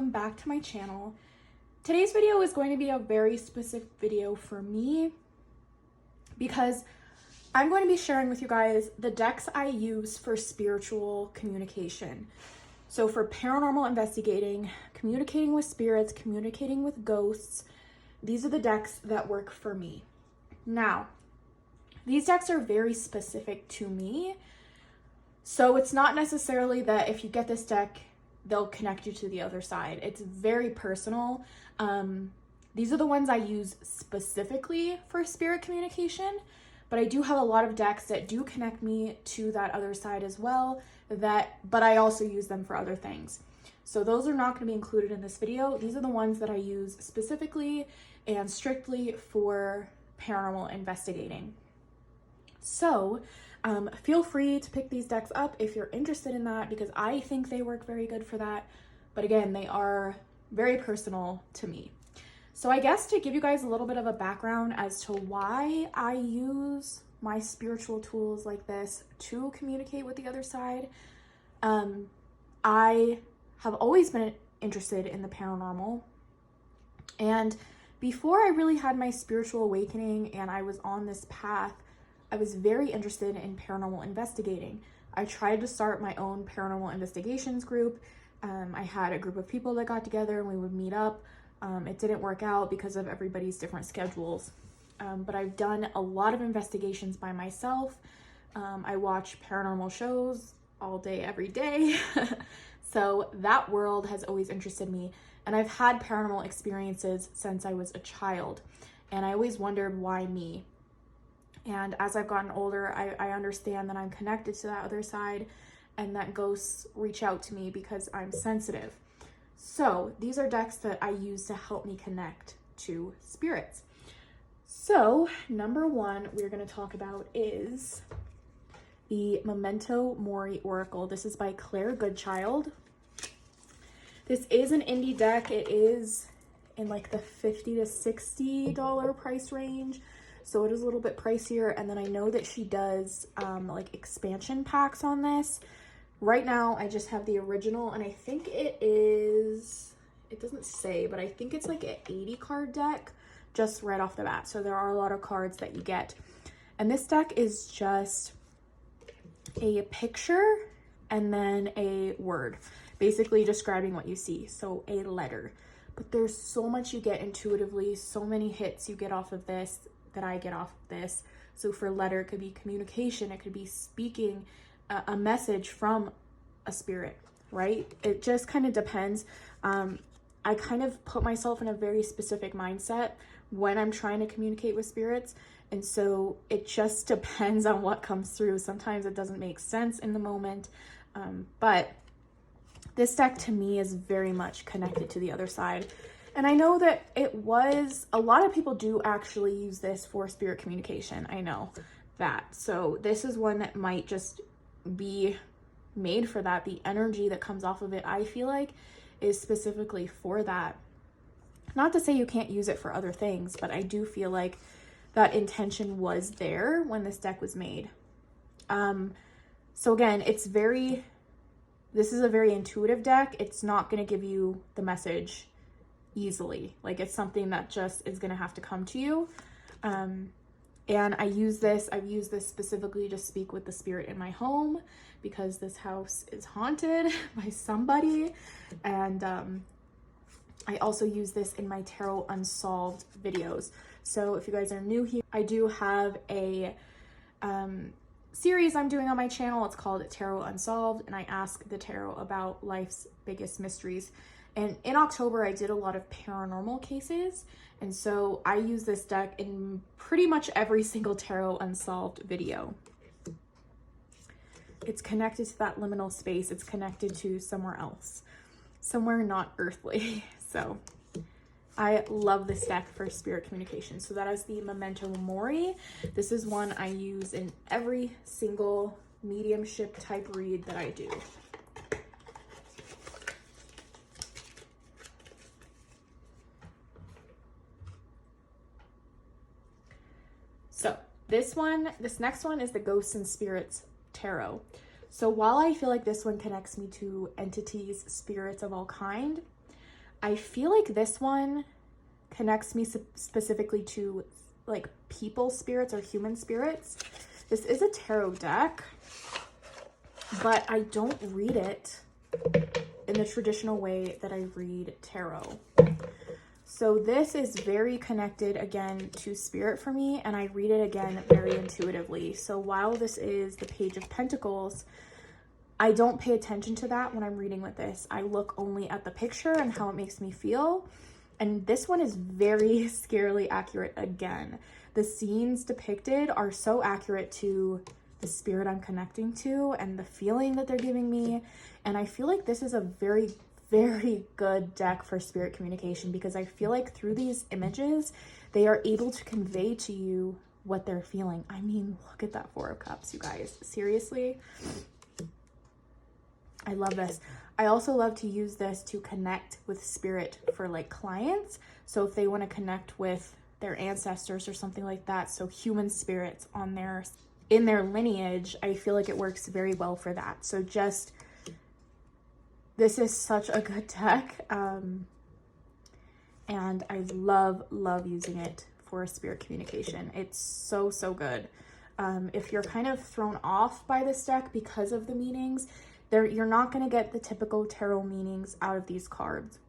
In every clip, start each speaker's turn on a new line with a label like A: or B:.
A: welcome back to my channel. Today's video is going to be a very specific video for me because I'm going to be sharing with you guys the decks I use for spiritual communication. So for paranormal investigating, communicating with spirits, communicating with ghosts, these are the decks that work for me. Now, these decks are very specific to me. So it's not necessarily that if you get this deck, they'll connect you to the other side. It's very personal. These are the ones I use specifically for spirit communication, but I do have a lot of decks that do connect me to that other side as well, but I also use them for other things. So those are not going to be included in this video. These are the ones that I use specifically and strictly for paranormal investigating. So feel free to pick these decks up if you're interested in that, because I think they work very good for that. But again, they are very personal to me. So I guess to give you guys a little bit of a background as to why I use my spiritual tools like this to communicate with the other side, I have always been interested in the paranormal. And before I really had my spiritual awakening and I was on this path, I was very interested in paranormal investigating. I tried to start my own paranormal investigations group. I had a group of people that got together and we would meet up. It didn't work out because of everybody's different schedules. But I've done a lot of investigations by myself. I watch paranormal shows all day, every day. So that world has always interested me. And I've had paranormal experiences since I was a child. And I always wondered, why me? And as I've gotten older, I understand that I'm connected to that other side and that ghosts reach out to me because I'm sensitive. So these are decks that I use to help me connect to spirits. So number one we're going to talk about is the Memento Mori Oracle. This is by Claire Goodchild. This is an indie deck. It is in like the $50 to $60 price range. So it is a little bit pricier. And then I know that she does like expansion packs on this. Right now, I just have the original, and I think it doesn't say, but I think it's like an 80 card deck just right off the bat. So there are a lot of cards that you get. And this deck is just a picture and then a word, basically describing what you see. So a letter. But there's so much you get intuitively, so many hits you get off of this that I get off of this. So for letter, it could be communication, it could be speaking a message from a spirit, right? It just kind of depends. I kind of put myself in a very specific mindset when I'm trying to communicate with spirits. And so it just depends on what comes through. Sometimes it doesn't make sense in the moment. But this deck to me is very much connected to the other side. And I know that a lot of people do actually use this for spirit communication. I know that. So this is one that might just be made for that. The energy that comes off of it, I feel like, is specifically for that. Not to say you can't use it for other things, but I do feel like that intention was there when this deck was made. So again, this is a very intuitive deck. It's not going to give you the message easily. Like, it's something that just is going to have to come to you. And I've used this specifically to speak with the spirit in my home because this house is haunted by somebody. And I also use this in my Tarot Unsolved videos. So if you guys are new here, I do have a series I'm doing on my channel. It's called Tarot Unsolved, and I ask the tarot about life's biggest mysteries. And in October, I did a lot of paranormal cases. And so I use this deck in pretty much every single Tarot Unsolved video. It's connected to that liminal space. It's connected to somewhere else, somewhere not earthly. So I love this deck for spirit communication. So that is the Memento Mori. This is one I use in every single mediumship type read that I do. So this next one is the Ghosts and Spirits Tarot. So while I feel like this one connects me to entities, spirits of all kind, I feel like this one connects me specifically to like people spirits or human spirits. This is a tarot deck, but I don't read it in the traditional way that I read tarot. So this is very connected again to spirit for me, and I read it again very intuitively. So while this is the Page of Pentacles, I don't pay attention to that when I'm reading with this. I look only at the picture and how it makes me feel. And this one is very scarily accurate again. The scenes depicted are so accurate to the spirit I'm connecting to and the feeling that they're giving me. And I feel like this is a very, very good deck for spirit communication, because I feel like through these images, they are able to convey to you what they're feeling. I mean, look at that Four of Cups, you guys. Seriously. I love this. I also love to use this to connect with spirit for like clients. So if they want to connect with their ancestors or something like that, so human spirits on in their lineage, I feel like it works very well for that. So just, this is such a good deck. And I love using it for spirit communication. It's so good. If you're kind of thrown off by this deck because of the meanings, you're not going to get the typical tarot meanings out of these cards.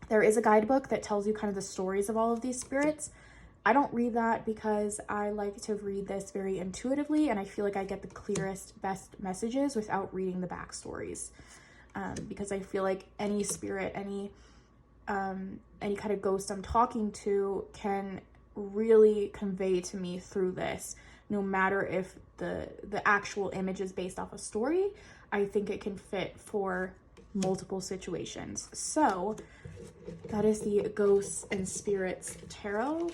A: There is a guidebook that tells you kind of the stories of all of these spirits. I don't read that because I like to read this very intuitively, and I feel like I get the clearest, best messages without reading the backstories. Because I feel like any spirit, any kind of ghost I'm talking to can really convey to me through this, no matter if the actual image is based off a story. I think it can fit for multiple situations. So that is the Ghosts and Spirits Tarot.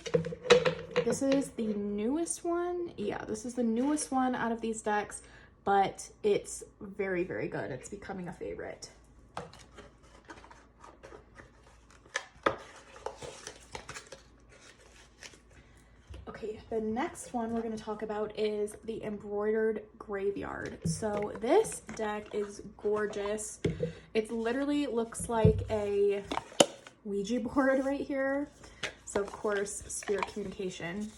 A: This is the newest one. Yeah, this is the newest one out of these decks, but it's very, very good. It's becoming a favorite. Okay, the next one we're going to talk about is the Embroidered Graveyard. So this deck is gorgeous. It literally looks like a Ouija board right here. So of course, spirit communication.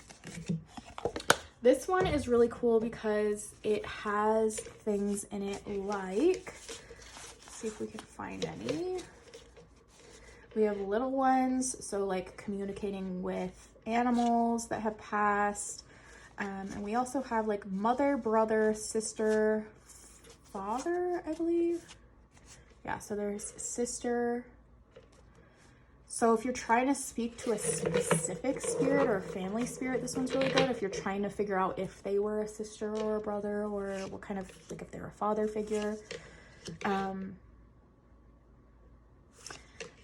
A: This one is really cool because it has things in it like, let's see if we can find any. We have little ones, so like communicating with animals that have passed. And we also have like mother, brother, sister, father, I believe. Yeah, so there's sister. So if you're trying to speak to a specific spirit or a family spirit, this one's really good. If you're trying to figure out if they were a sister or a brother, or what kind of, like if they're a father figure.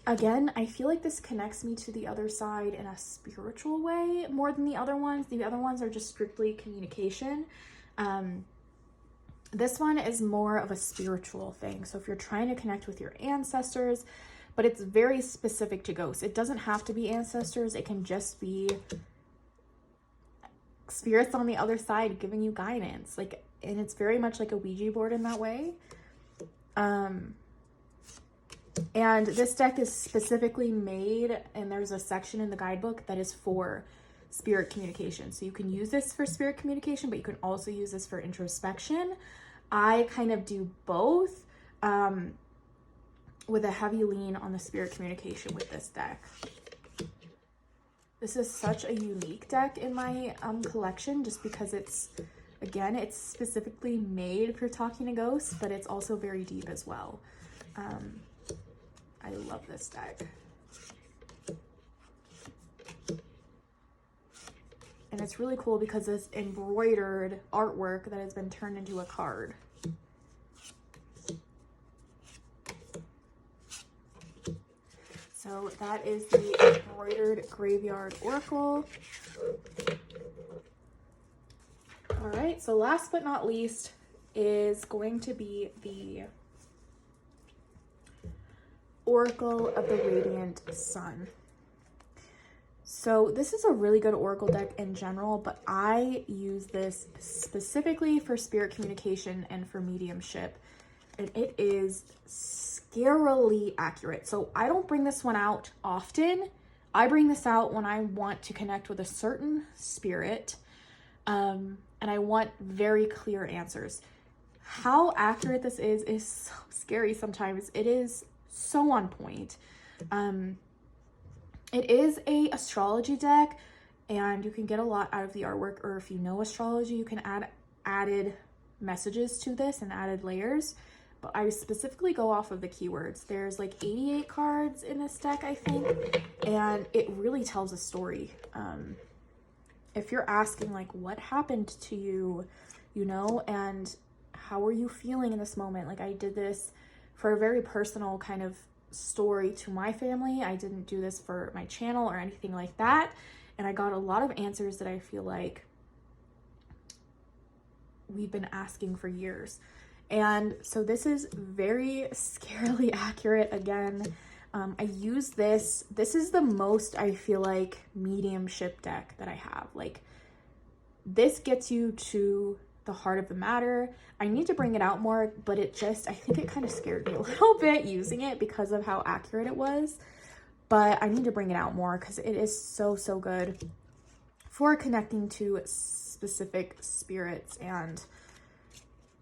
A: Again, I feel like this connects me to the other side in a spiritual way more than the other ones. The other ones are just strictly communication. This one is more of a spiritual thing. So if you're trying to connect with your ancestors, but it's very specific to ghosts. It doesn't have to be ancestors. It can just be spirits on the other side giving you guidance. Like, and it's very much like a Ouija board in that way. And this deck is specifically made, and there's a section in the guidebook that is for spirit communication. So you can use this for spirit communication, but you can also use this for introspection. I kind of do both, with a heavy lean on the spirit communication with this deck. This is such a unique deck in my collection, just because it's, again, it's specifically made for talking to ghosts, but it's also very deep as well. I love this deck. And it's really cool because it's embroidered artwork that has been turned into a card. So that is the Embroidered Graveyard Oracle. All right, so last but not least is going to be the Oracle of the Radiant Sun. So this is a really good oracle deck in general, but I use this specifically for spirit communication and for mediumship. and it is scarily accurate. So I don't bring this one out often. I bring this out when I want to connect with a certain spirit, and I want very clear answers. How accurate this is so scary sometimes. It is so on point. It is a astrology deck, and you can get a lot out of the artwork, or if you know astrology, you can add added messages to this and added layers. But I specifically go off of the keywords. There's like 88 cards in this deck, I think, and it really tells a story. If you're asking like, what happened to you, you know, and how are you feeling in this moment? Like, I did this for a very personal kind of story to my family. I didn't do this for my channel or anything like that. And I got a lot of answers that I feel like we've been asking for years. And so this is very scarily accurate. Again, I use this. This is the most, I feel like, mediumship deck that I have. Like, this gets you to the heart of the matter. I need to bring it out more, but it just, I think it kind of scared me a little bit using it because of how accurate it was. But I need to bring it out more because it is so, so good for connecting to specific spirits, and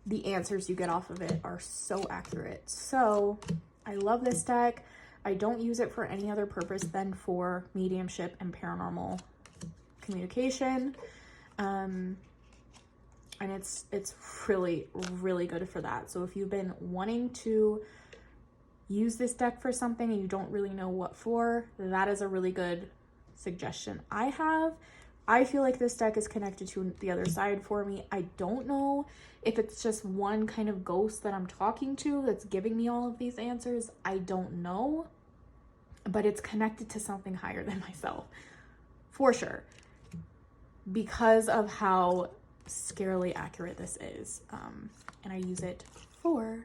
A: the answers you get off of it are so accurate. So I love this deck. I don't use it for any other purpose than for mediumship and paranormal communication. And it's really, really good for that. So if you've been wanting to use this deck for something and you don't really know what for, that is a really good suggestion I have. I feel like this deck is connected to the other side for me. I don't know if it's just one kind of ghost that I'm talking to that's giving me all of these answers. I don't know, but it's connected to something higher than myself, for sure, because of how scarily accurate this is. And I use it for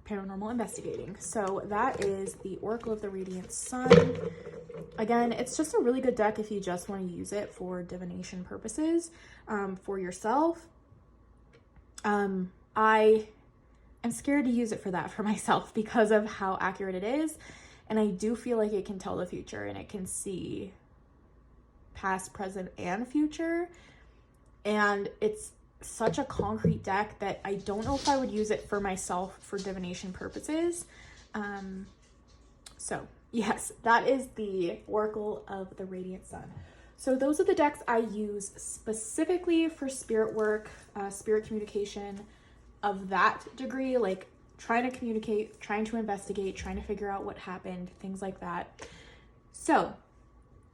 A: paranormal investigating. So that is the Oracle of the Radiant Sun. Again, it's just a really good deck if you just want to use it for divination purposes, for yourself. I am scared to use it for that for myself because of how accurate it is. And I do feel like it can tell the future, and it can see past, present, and future. And it's such a concrete deck that I don't know if I would use it for myself for divination purposes. So yes, that is the Oracle of the Radiant Sun. So those are the decks I use specifically for spirit work, spirit communication of that degree, like trying to communicate, trying to investigate, trying to figure out what happened, things like that. So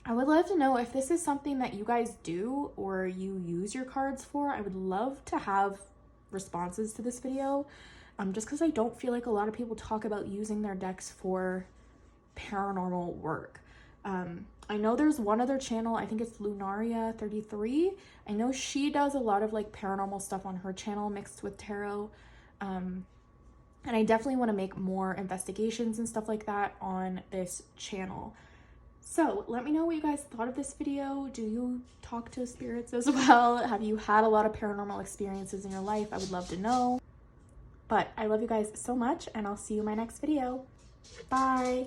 A: I would love to know if this is something that you guys do or you use your cards for. I would love to have responses to this video, just because I don't feel like a lot of people talk about using their decks for paranormal work. I know there's one other channel, I think it's Lunaria33. I know she does a lot of like paranormal stuff on her channel mixed with tarot. And I definitely want to make more investigations and stuff like that on this channel. So let me know what you guys thought of this video. Do you talk to spirits as well? Have you had a lot of paranormal experiences in your life? I would love to know. But I love you guys so much, and I'll see you in my next video. Bye.